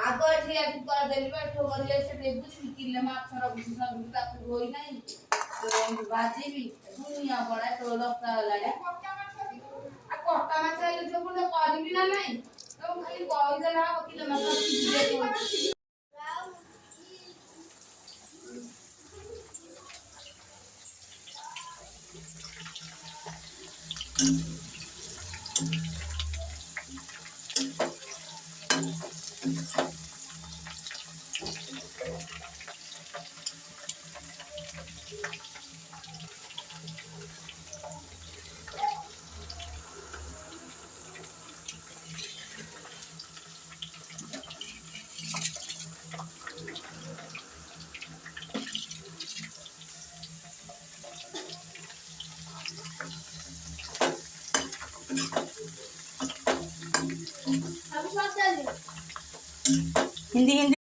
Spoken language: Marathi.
आगो एठी आदि कर देली बा ठो करिए से टेबुल किले माछ रखुची सब ताकू होई नाही तो बाजी भी दुनिया बड़ा तो दस्ता लागे आ कोटा माछ आइले जो कोन करबी ना नाही तो खाली कहि देला किले माछ दिए हिंदी हिंदी